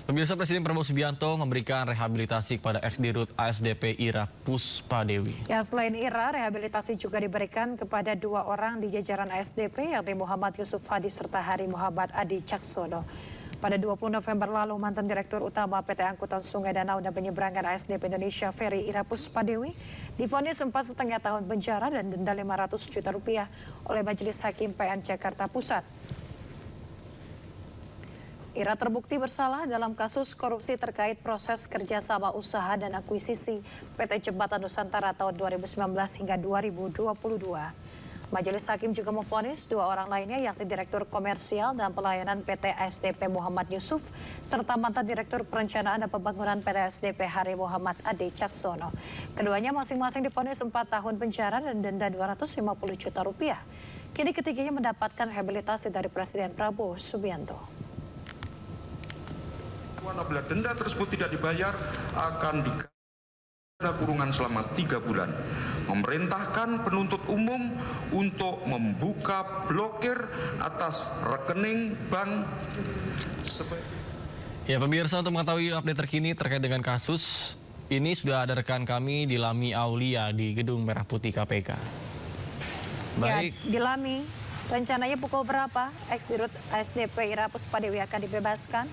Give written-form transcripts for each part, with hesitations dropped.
Pemirsa, Presiden Prabowo Subianto memberikan rehabilitasi kepada ex-dirut ASDP Ira Puspadewi. Ya, selain Ira, rehabilitasi juga diberikan kepada dua orang di jajaran ASDP, yakni Muhammad Yusuf Hadi serta Hari Muhammad Adi Caksono. Pada 20 November lalu, mantan Direktur Utama PT Angkutan Sungai Danau dan Penyeberangan ASDP Indonesia Ferry Ira Puspadewi divonis 4,5 tahun penjara dan denda 500 juta rupiah oleh Majelis Hakim PN Jakarta Pusat. Ira terbukti bersalah dalam kasus korupsi terkait proses kerjasama usaha dan akuisisi PT Jembatan Nusantara tahun 2019 hingga 2022. Majelis Hakim juga memvonis dua orang lainnya, yakni Direktur Komersial dan Pelayanan PT ASDP Muhammad Yusuf serta mantan Direktur Perencanaan dan Pembangunan PT ASDP Hari Muhammad Adi Caksono. Keduanya masing-masing divonis 4 tahun penjara dan denda 250 juta rupiah. Kini ketiganya mendapatkan rehabilitasi dari Presiden Prabowo Subianto. Apabila denda tersebut tidak dibayar, akan dikenakan kurungan selama 3 bulan. Memerintahkan penuntut umum untuk membuka blokir atas rekening bank. Ya, pemirsa, untuk mengetahui update terkini terkait dengan kasus ini sudah ada rekan kami Dilami Aulia di Gedung Merah Putih KPK. Baik. Ya, Dilami, rencananya pukul berapa ex-dirut ASDP Ira Puspadewi akan dibebaskan?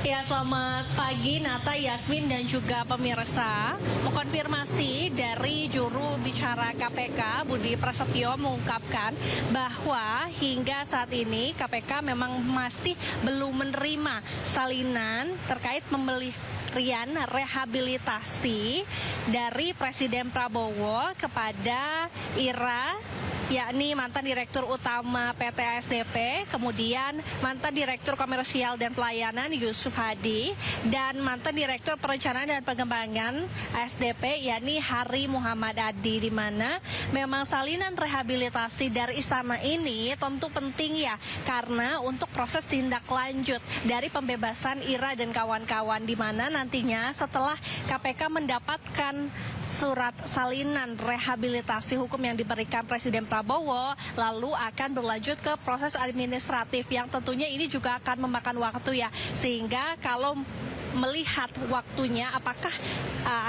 Ya, selamat pagi Nata, Yasmin dan juga pemirsa. Mengkonfirmasi dari juru bicara KPK Budi Prasetyo mengungkapkan bahwa hingga saat ini KPK memang masih belum menerima salinan terkait pemberian rehabilitasi dari Presiden Prabowo kepada Ira, yakni mantan Direktur Utama PT ASDP, kemudian mantan Direktur Komersial dan Pelayanan Yusuf Hadi, dan mantan Direktur Perencanaan dan Pengembangan ASDP, yakni Hari Muhammad Adi, di mana memang salinan rehabilitasi dari istana ini tentu penting ya, karena untuk proses tindak lanjut dari pembebasan Ira dan kawan-kawan, di mana nantinya setelah KPK mendapatkan surat salinan rehabilitasi hukum yang diberikan Presiden Prabowo, lalu akan berlanjut ke proses administratif yang tentunya ini juga akan memakan waktu ya, sehingga kalau melihat waktunya apakah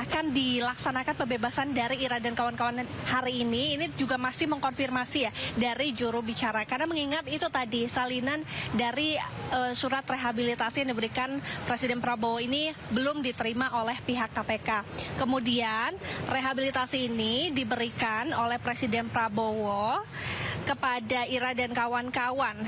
akan dilaksanakan pembebasan dari Ira dan kawan-kawan hari ini juga masih mengkonfirmasi ya dari juru bicara, karena mengingat itu tadi salinan dari surat rehabilitasi yang diberikan Presiden Prabowo ini belum diterima oleh pihak KPK. Kemudian rehabilitasi ini diberikan oleh Presiden Prabowo kepada Ira dan kawan-kawan.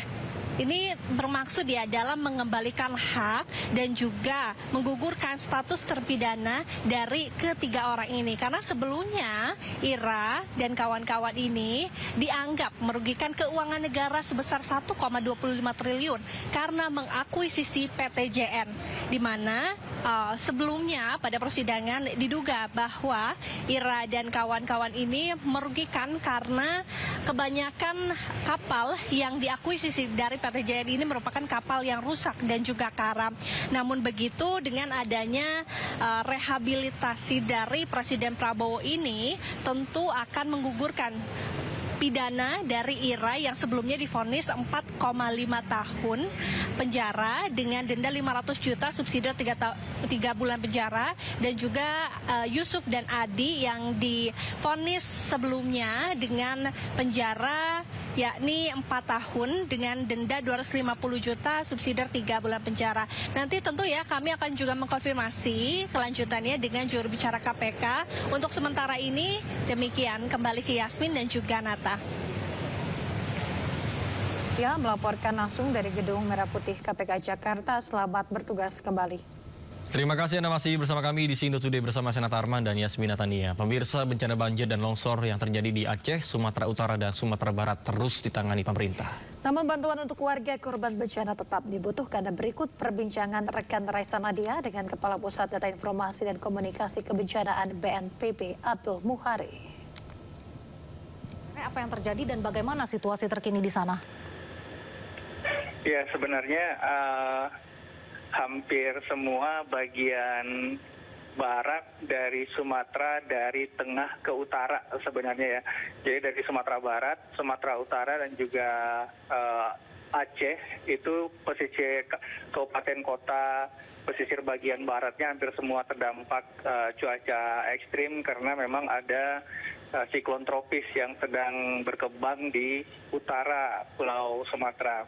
Ini bermaksud ya dalam mengembalikan hak dan juga menggugurkan status terpidana dari ketiga orang ini. Karena sebelumnya Ira dan kawan-kawan ini dianggap merugikan keuangan negara sebesar 1,25 triliun karena mengakuisisi PTJN. Di mana sebelumnya pada persidangan diduga bahwa Ira dan kawan-kawan ini merugikan karena kebanyakan kapal yang diakuisisi dari PTJN ini merupakan kapal yang rusak dan juga karam. Namun begitu, dengan adanya rehabilitasi dari Presiden Prabowo ini tentu akan menggugurkan pidana dari Ira yang sebelumnya divonis 4,5 tahun penjara dengan denda 500 juta, subsidi 3 bulan penjara, dan juga Yusuf dan Adi yang divonis sebelumnya dengan penjara yakni 4 tahun dengan denda 250 juta, subsidi 3 bulan penjara. Nanti tentu ya kami akan juga mengkonfirmasi kelanjutannya dengan juru bicara KPK. Untuk sementara ini demikian, kembali ke Yasmin dan juga Nata. Ya, melaporkan langsung dari Gedung Merah Putih KPK Jakarta. Selamat bertugas kembali. Terima kasih Anda masih bersama kami di Sindo Today bersama Senat Arman dan Yasmin Natania. Pemirsa, bencana banjir dan longsor yang terjadi di Aceh, Sumatera Utara dan Sumatera Barat terus ditangani pemerintah. Namun bantuan untuk warga korban bencana tetap dibutuhkan. Dan berikut perbincangan rekan Raisa Nadia dengan Kepala Pusat Data Informasi dan Komunikasi Kebencanaan BNPB Abdul Muhari. Apa yang terjadi dan bagaimana situasi terkini di sana? Ya, sebenarnya hampir semua bagian barat dari Sumatera, dari tengah ke utara sebenarnya ya. Jadi dari Sumatera Barat, Sumatera Utara, dan juga Aceh itu pesisir kabupaten kota pesisir bagian baratnya hampir semua terdampak cuaca ekstrim karena memang ada siklon tropis yang sedang berkembang di utara Pulau Sumatera.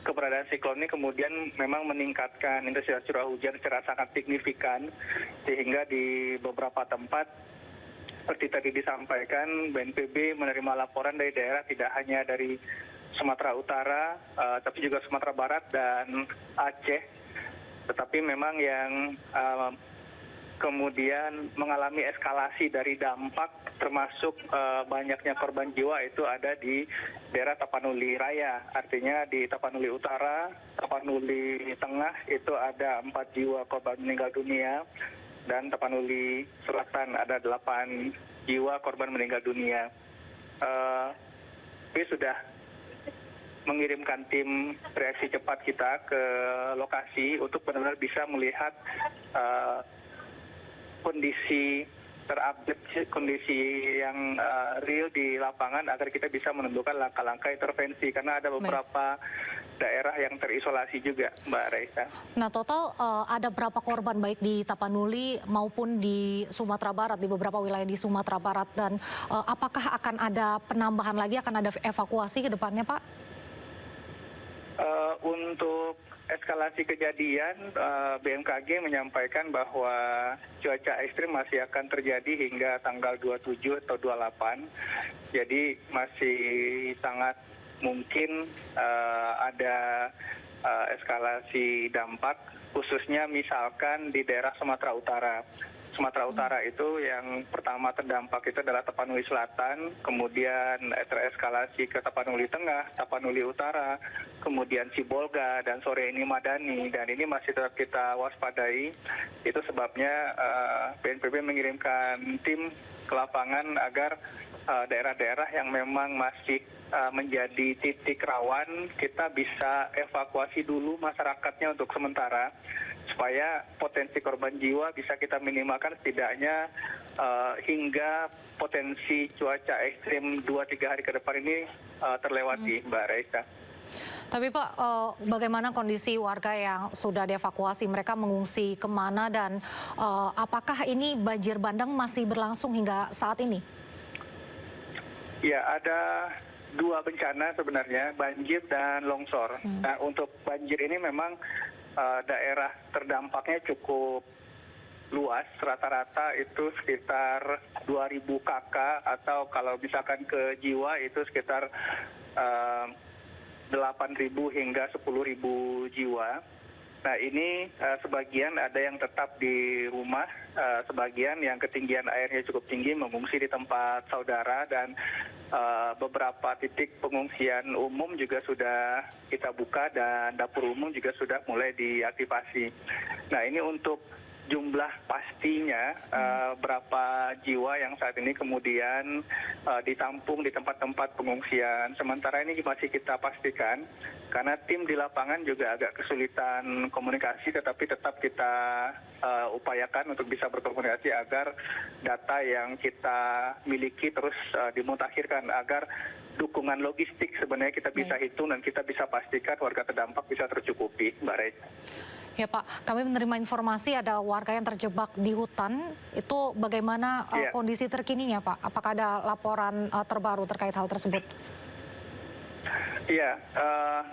Keberadaan siklon ini kemudian memang meningkatkan intensitas curah hujan secara sangat signifikan sehingga di beberapa tempat seperti tadi disampaikan, BNPB menerima laporan dari daerah tidak hanya dari Sumatera Utara, tapi juga Sumatera Barat dan Aceh. Tetapi memang yang kemudian mengalami eskalasi dari dampak termasuk banyaknya korban jiwa itu ada di daerah Tapanuli Raya. Artinya di Tapanuli Utara, Tapanuli Tengah itu ada 4 jiwa korban meninggal dunia. Dan Tapanuli Selatan ada 8 jiwa korban meninggal dunia. Kami sudah mengirimkan tim reaksi cepat kita ke lokasi untuk benar-benar bisa melihat kondisi terupdate, kondisi yang real di lapangan agar kita bisa menentukan langkah-langkah intervensi karena ada beberapa daerah yang terisolasi juga, Mbak Raisa. Nah, total ada berapa korban baik di Tapanuli maupun di Sumatera Barat, di beberapa wilayah di Sumatera Barat, dan apakah akan ada penambahan lagi, akan ada evakuasi ke depannya, Pak? Untuk eskalasi kejadian, BMKG menyampaikan bahwa cuaca ekstrim masih akan terjadi hingga tanggal 27 atau 28. Jadi masih sangat mungkin ada eskalasi dampak, khususnya misalkan di daerah Sumatera Utara. Sumatera Utara itu yang pertama terdampak itu adalah Tapanuli Selatan, kemudian tereskalasi ke Tapanuli Tengah, Tapanuli Utara, kemudian Sibolga, dan sore ini Madani. Dan ini masih tetap kita waspadai. Itu sebabnya BNPB mengirimkan tim ke lapangan agar daerah-daerah yang memang masih menjadi titik rawan, kita bisa evakuasi dulu masyarakatnya untuk sementara, supaya potensi korban jiwa bisa kita minimalkan setidaknya hingga potensi cuaca ekstrim 2-3 hari ke depan ini terlewati, Mbak Raisa. Tapi Pak, bagaimana kondisi warga yang sudah dievakuasi? Mereka mengungsi kemana dan apakah ini banjir bandang masih berlangsung hingga saat ini? Ya, ada 2 bencana sebenarnya, banjir dan longsor. Nah, untuk banjir ini memang daerah terdampaknya cukup luas, rata-rata itu sekitar 2.000 KK atau kalau misalkan ke jiwa itu sekitar 8.000 hingga 10.000 jiwa. Nah, ini sebagian ada yang tetap di rumah, sebagian yang ketinggian airnya cukup tinggi mengungsi di tempat saudara, dan beberapa titik pengungsian umum juga sudah kita buka dan dapur umum juga sudah mulai diaktifasi. Nah, ini untuk jumlah pastinya berapa jiwa yang saat ini kemudian ditampung di tempat-tempat pengungsian. Sementara ini masih kita pastikan karena tim di lapangan juga agak kesulitan komunikasi, tetapi tetap kita upayakan untuk bisa berkomunikasi agar data yang kita miliki terus dimutakhirkan agar dukungan logistik sebenarnya kita bisa hitung dan kita bisa pastikan warga terdampak bisa tercukupi, Mbak Reza. Ya Pak, kami menerima informasi ada warga yang terjebak di hutan. Itu bagaimana kondisi terkininya Pak? Apakah ada laporan terbaru terkait hal tersebut? Iya,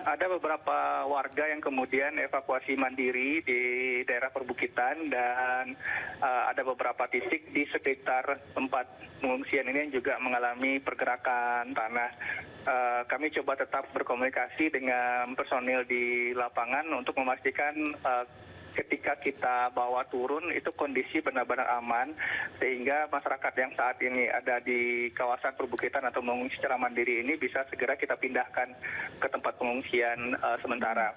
ada beberapa warga yang kemudian evakuasi mandiri di daerah perbukitan dan ada beberapa titik di sekitar tempat pengungsian ini yang juga mengalami pergerakan tanah. Kami coba tetap berkomunikasi dengan personil di lapangan untuk memastikan ketika kita bawa turun itu kondisi benar-benar aman sehingga masyarakat yang saat ini ada di kawasan perbukitan atau mengungsi secara mandiri ini bisa segera kita pindahkan ke tempat pengungsian sementara.